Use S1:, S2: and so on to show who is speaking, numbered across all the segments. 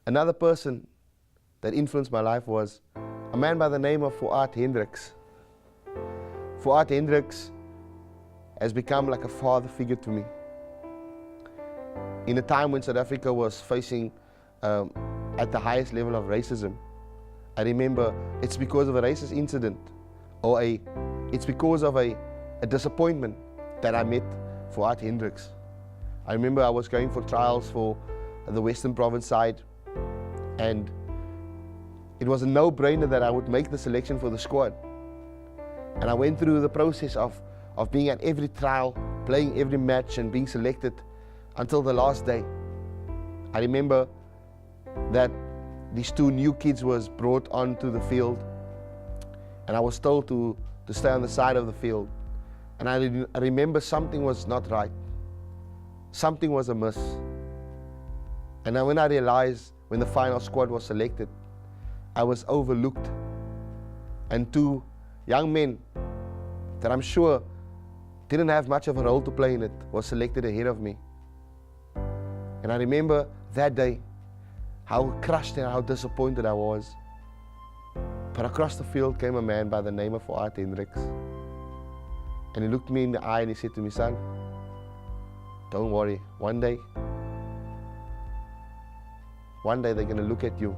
S1: Another person that influenced my life was a man by the name of Fuad Hendricks. Fuad Hendricks has become like a father figure to me. In a time when South Africa was facing at the highest level of racism, I remember it's because of a racist incident or it's because of a disappointment that I met Fuad Hendricks. I remember I was going for trials for the Western Province side, and it was a no-brainer that I would make the selection for the squad. And I went through the process of being at every trial, playing every match and being selected until the last day. I remember that these two new kids was brought onto the field, and I was told to stay on the side of the field. And I remember something was not right. Something was amiss. And then when I realized, when the final squad was selected, I was overlooked. And two young men that I'm sure didn't have much of a role to play in it was selected ahead of me. And I remember that day how crushed and how disappointed I was. But across the field came a man by the name of Fuad Hendricks. And he looked me in the eye and he said to me, "Son, don't worry, one day they're going to look at you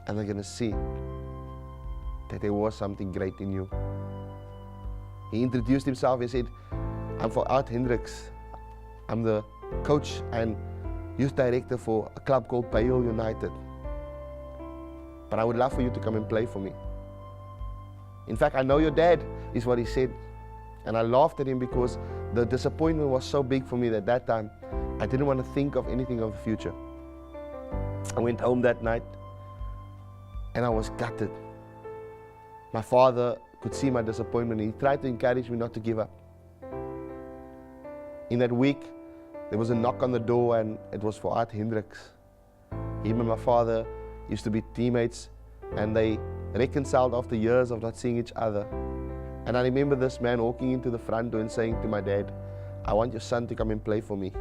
S1: and they're going to see that there was something great in you." He introduced himself. He said, "I'm Fuad Hendricks. I'm the coach and youth director for a club called Bayou United. But I would love for you to come and play for me. In fact, I know your dad," is what he said. And I laughed at him because the disappointment was so big for me that that time I didn't want to think of anything of the future. I went home that night and I was gutted. My father could see my disappointment. He tried to encourage me not to give up. In that week, there was a knock on the door and it was Fuad Hendricks. Him and my father used to be teammates and they reconciled after years of not seeing each other. And I remember this man walking into the front door and saying to my dad, "I want your son to come and play for me.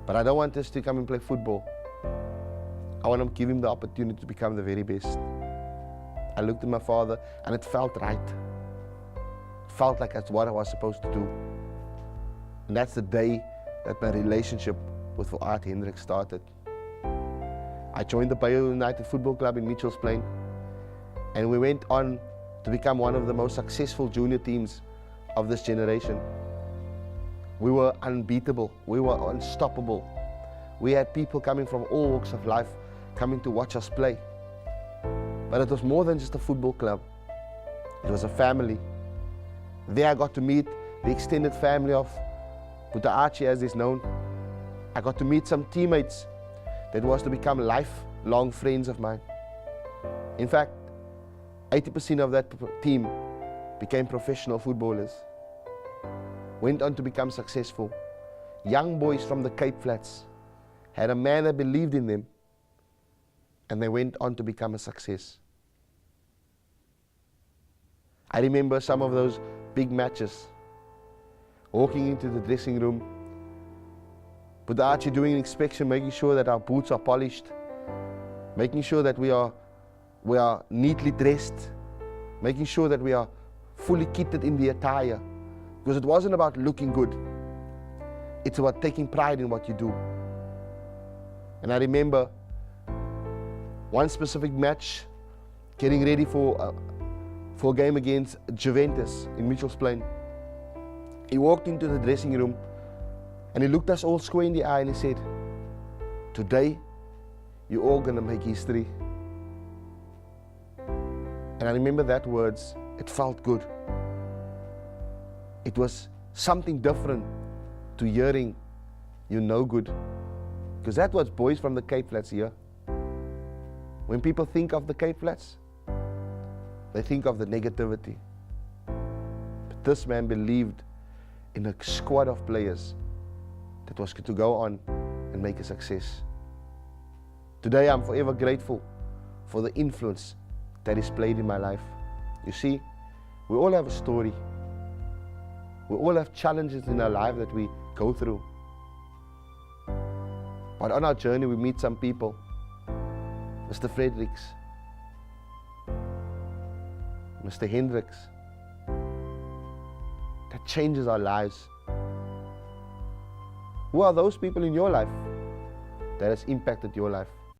S1: But I don't want us to come and play football. I want to give him the opportunity to become the very best." I looked at my father and it felt right. It felt like that's what I was supposed to do. And that's the day that my relationship with Fuad Hendricks started. I joined the Bayou United Football Club in Mitchell's Plain, and we went on to become one of the most successful junior teams of this generation. We were unbeatable. We were unstoppable. We had people coming from all walks of life coming to watch us play. But it was more than just a football club. It was a family. There I got to meet the extended family of Archie, as is known. I got to meet some teammates that was to become lifelong friends of mine. In fact, 80% of that team became professional footballers, went on to become successful. Young boys from the Cape Flats had a man that believed in them, and they went on to become a success. I remember some of those big matches, walking into the dressing room, with Archie doing an inspection, making sure that our boots are polished, making sure that we are neatly dressed, making sure that we are fully kitted in the attire. Because it wasn't about looking good. It's about taking pride in what you do. And I remember one specific match, getting ready for a game against Juventus in Mitchell's Plain. He walked into the dressing room and he looked us all square in the eye and he said, "Today, you're all going to make history." And I remember that words. It felt good. It was something different to hearing, "You're no good." Because that was boys from the Cape Flats here. When people think of the Cape Flats, they think of the negativity. But this man believed in a squad of players that was to go on and make a success. Today I'm forever grateful for the influence that is played in my life. You see, we all have a story. We all have challenges in our life that we go through. But on our journey, we meet some people. Mr. Hendricks, Mr. Hendricks, that changes our lives. Who are those people in your life that has impacted your life?